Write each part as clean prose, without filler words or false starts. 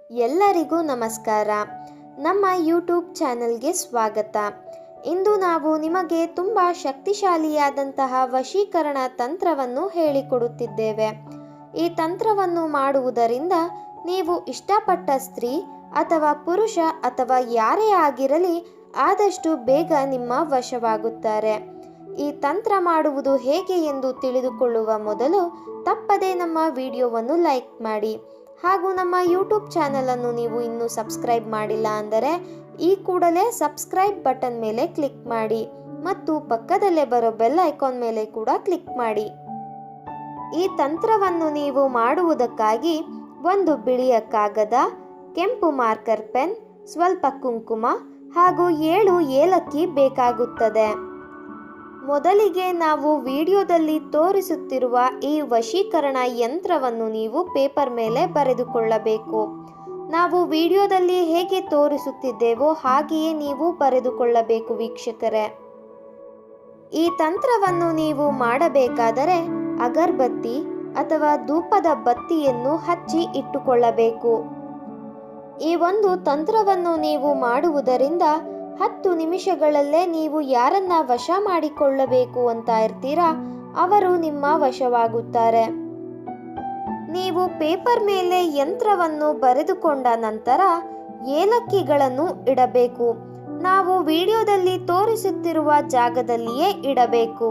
ಎಲ್ಲರಿಗೂ ನಮಸ್ಕಾರ. ನಮ್ಮ ಯೂಟ್ಯೂಬ್ ಚಾನೆಲ್ಗೆ ಸ್ವಾಗತ. ಇಂದು ನಾವು ನಿಮಗೆ ತುಂಬ ಶಕ್ತಿಶಾಲಿಯಾದಂತಹ ವಶೀಕರಣ ತಂತ್ರವನ್ನು ಹೇಳಿಕೊಡುತ್ತಿದ್ದೇವೆ. ಈ ತಂತ್ರವನ್ನು ಮಾಡುವುದರಿಂದ ನೀವು ಇಷ್ಟಪಟ್ಟ ಸ್ತ್ರೀ ಅಥವಾ ಪುರುಷ ಅಥವಾ ಯಾರೇ ಆಗಿರಲಿ ಆದಷ್ಟು ಬೇಗ ನಿಮ್ಮ ವಶವಾಗುತ್ತಾರೆ. ಈ ತಂತ್ರ ಮಾಡುವುದು ಹೇಗೆ ಎಂದು ತಿಳಿದುಕೊಳ್ಳುವ ಮೊದಲು ತಪ್ಪದೇ ನಮ್ಮ ವಿಡಿಯೋವನ್ನು ಲೈಕ್ ಮಾಡಿ. ಹಾಗೂ ನಮ್ಮ ಯೂಟ್ಯೂಬ್ ಚಾನಲನ್ನು ನೀವು ಇನ್ನೂ ಸಬ್ಸ್ಕ್ರೈಬ್ ಮಾಡಿಲ್ಲ ಅಂದರೆ ಈ ಕೂಡಲೇ ಸಬ್ಸ್ಕ್ರೈಬ್ ಬಟನ್ ಮೇಲೆ ಕ್ಲಿಕ್ ಮಾಡಿ ಮತ್ತು ಪಕ್ಕದಲ್ಲೇ ಬರೋ ಬೆಲ್ ಐಕಾನ್ ಮೇಲೆ ಕೂಡ ಕ್ಲಿಕ್ ಮಾಡಿ. ಈ ತಂತ್ರವನ್ನು ನೀವು ಮಾಡುವುದಕ್ಕಾಗಿ ಒಂದು ಬಿಳಿಯ ಕಾಗದ, ಕೆಂಪು ಮಾರ್ಕರ್ ಪೆನ್, ಸ್ವಲ್ಪ ಕುಂಕುಮ ಹಾಗೂ 7 ಏಲಕ್ಕಿ ಬೇಕಾಗುತ್ತದೆ. ಮೊದಲಿಗೆ ನಾವು ವಿಡಿಯೋದಲ್ಲಿ ತೋರಿಸುತ್ತಿರುವ ಈ ವಶೀಕರಣ ಯಂತ್ರವನ್ನು ನೀವು ಪೇಪರ್ ಮೇಲೆ ಬರೆದುಕೊಳ್ಳಬೇಕು. ನಾವು ವಿಡಿಯೋದಲ್ಲಿ ಹೇಗೆ ತೋರಿಸುತ್ತಿದ್ದೇವೋ ಹಾಗೆಯೇ ನೀವು ಬರೆದುಕೊಳ್ಳಬೇಕು ವೀಕ್ಷಕರೇ. ಈ ತಂತ್ರವನ್ನು ನೀವು ಮಾಡಬೇಕಾದರೆ ಅಗರಬತ್ತಿ ಅಥವಾ ಧೂಪದ ಬತ್ತಿಯನ್ನು ಹಚ್ಚಿ ಇಟ್ಟುಕೊಳ್ಳಬೇಕು. ಈ ಒಂದು ತಂತ್ರವನ್ನು ನೀವು ಮಾಡುವುದರಿಂದ 10 ನಿಮಿಷಗಳಲ್ಲೇ ನೀವು ಯಾರನ್ನ ವಶ ಮಾಡಿಕೊಳ್ಳಬೇಕು ಅಂತ ಇರ್ತೀರಾ ಅವರು ನಿಮ್ಮ ವಶವಾಗುತ್ತಾರೆ. ನೀವು ಪೇಪರ್ ಮೇಲೆ ಯಂತ್ರವನ್ನು ಬರೆದುಕೊಂಡ ನಂತರ ಏಲಕ್ಕಿಗಳನ್ನು ಇಡಬೇಕು. ನಾವು ವಿಡಿಯೋದಲ್ಲಿ ತೋರಿಸುತ್ತಿರುವ ಜಾಗದಲ್ಲಿಯೇ ಇಡಬೇಕು.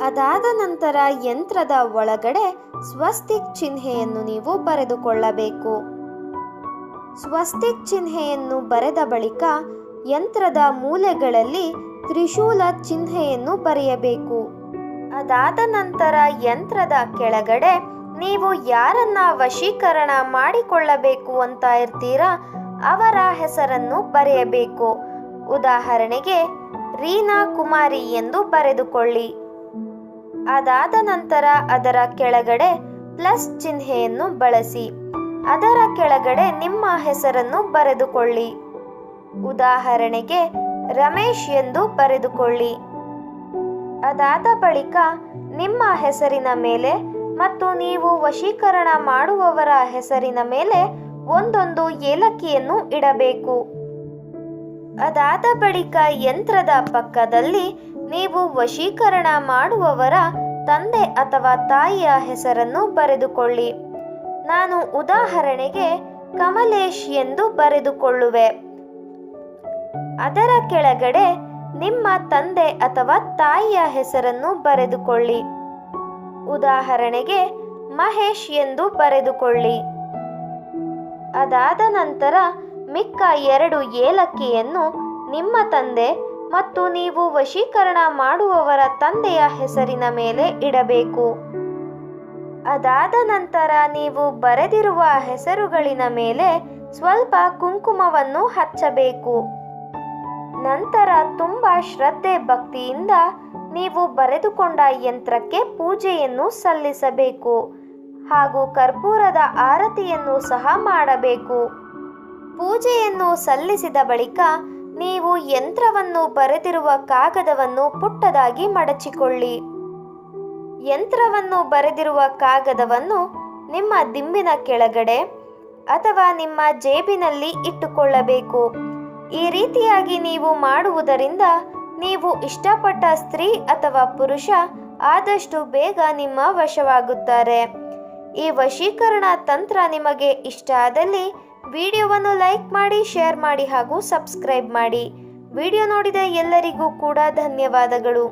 ಅದಾದ ನಂತರ ಯಂತ್ರದ ಒಳಗಡೆ ಸ್ವಸ್ತಿಕ್ ಚಿಹ್ನೆಯನ್ನು ನೀವು ಬರೆದುಕೊಳ್ಳಬೇಕು. ಸ್ವಸ್ತಿಕ್ ಚಿಹ್ನೆಯನ್ನು ಬರೆದ ಬಳಿಕ ಯಂತ್ರದ ಮೂಲೆಗಳಲ್ಲಿ ತ್ರಿಶೂಲ ಚಿಹ್ನೆಯನ್ನು ಬರೆಯಬೇಕು. ಅದಾದ ನಂತರ ಯಂತ್ರದ ಕೆಳಗಡೆ ನೀವು ಯಾರನ್ನ ವಶೀಕರಣ ಮಾಡಿಕೊಳ್ಳಬೇಕು ಅಂತ ಇರ್ತೀರಾ ಅವರ ಹೆಸರನ್ನು ಬರೆಯಬೇಕು. ಉದಾಹರಣೆಗೆ ರೀನಾ ಕುಮಾರಿ ಎಂದು ಬರೆದುಕೊಳ್ಳಿ. ಅದಾದ ನಂತರ ಅದರ ಕೆಳಗಡೆ ಪ್ಲಸ್ ಚಿಹ್ನೆಯನ್ನು ಬಳಸಿ ಅದರ ಕೆಳಗಡೆ ನಿಮ್ಮ ಹೆಸರನ್ನು ಬರೆದುಕೊಳ್ಳಿ. ಉದಾಹರಣೆಗೆ ರಮೇಶ್ ಎಂದು ಬರೆದುಕೊಳ್ಳಿ. ಅದಾದ ಬಳಿಕ ನಿಮ್ಮ ಹೆಸರಿನ ಮೇಲೆ ಮತ್ತು ನೀವು ವಶೀಕರಣ ಮಾಡುವವರ ಹೆಸರಿನ ಮೇಲೆ ಒಂದೊಂದು ಏಲಕ್ಕಿಯನ್ನು ಇಡಬೇಕು. ಅದಾದ ಬಳಿಕ ಯಂತ್ರದ ಪಕ್ಕದಲ್ಲಿ ನೀವು ವಶೀಕರಣ ಮಾಡುವವರ ತಂದೆ ಅಥವಾ ತಾಯಿಯ ಹೆಸರನ್ನು ಬರೆದುಕೊಳ್ಳಿ. ನಾನು ಉದಾಹರಣೆಗೆ ಕಮಲೇಶ್ ಎಂದು ಬರೆದುಕೊಳ್ಳುವೆ. ಅದರ ಕೆಳಗಡೆ ನಿಮ್ಮ ತಂದೆ ಅಥವಾ ತಾಯಿಯ ಹೆಸರನ್ನು ಬರೆದುಕೊಳ್ಳಿ. ಉದಾಹರಣೆಗೆ ಮಹೇಶ್ ಎಂದು ಬರೆದುಕೊಳ್ಳಿ. ಅದಾದ ನಂತರ ಮಿಕ್ಕ 2 ಏಲಕ್ಕಿಯನ್ನು ನಿಮ್ಮ ತಂದೆ ಮತ್ತು ನೀವು ವಶೀಕರಣ ಮಾಡುವವರ ತಂದೆಯ ಹೆಸರಿನ ಮೇಲೆ ಇಡಬೇಕು. ಅದಾದ ನಂತರ ನೀವು ಬರೆದಿರುವ ಹೆಸರುಗಳಿನ ಮೇಲೆ ಸ್ವಲ್ಪ ಕುಂಕುಮವನ್ನು ಹಚ್ಚಬೇಕು. ನಂತರ ತುಂಬ ಶ್ರದ್ಧೆ ಭಕ್ತಿಯಿಂದ ನೀವು ಬರೆದುಕೊಂಡ ಯಂತ್ರಕ್ಕೆ ಪೂಜೆಯನ್ನು ಸಲ್ಲಿಸಬೇಕು ಹಾಗೂ ಕರ್ಪೂರದ ಆರತಿಯನ್ನು ಸಹ ಮಾಡಬೇಕು. ಪೂಜೆಯನ್ನು ಸಲ್ಲಿಸಿದ ಬಳಿಕ ನೀವು ಯಂತ್ರವನ್ನು ಬರೆದಿರುವ ಕಾಗದವನ್ನು ಪುಟ್ಟದಾಗಿ ಮಡಚಿಕೊಳ್ಳಿ. ಯಂತ್ರವನ್ನು ಬರೆದಿರುವ ಕಾಗದವನ್ನು ನಿಮ್ಮ ದಿಂಬಿನ ಕೆಳಗಡೆ ಅಥವಾ ನಿಮ್ಮ ಜೇಬಿನಲ್ಲಿ ಇಟ್ಟುಕೊಳ್ಳಬೇಕು. ಈ ರೀತಿಯಾಗಿ ನೀವು ಮಾಡುವುದರಿಂದ ನೀವು ಇಷ್ಟಪಟ್ಟ ಸ್ತ್ರೀ ಅಥವಾ ಪುರುಷ ಆದಷ್ಟು ಬೇಗ ನಿಮ್ಮ ವಶವಾಗುತ್ತಾರೆ. ಈ ವಶೀಕರಣ ತಂತ್ರ ನಿಮಗೆ ಇಷ್ಟ ಆದಲ್ಲಿ ವಿಡಿಯೋವನ್ನು ಲೈಕ್ ಮಾಡಿ, ಶೇರ್ ಮಾಡಿ ಹಾಗೂ ಸಬ್ಸ್ಕ್ರೈಬ್ ಮಾಡಿ. ವಿಡಿಯೋ ನೋಡಿದ ಎಲ್ಲರಿಗೂ ಕೂಡ ಧನ್ಯವಾದಗಳು.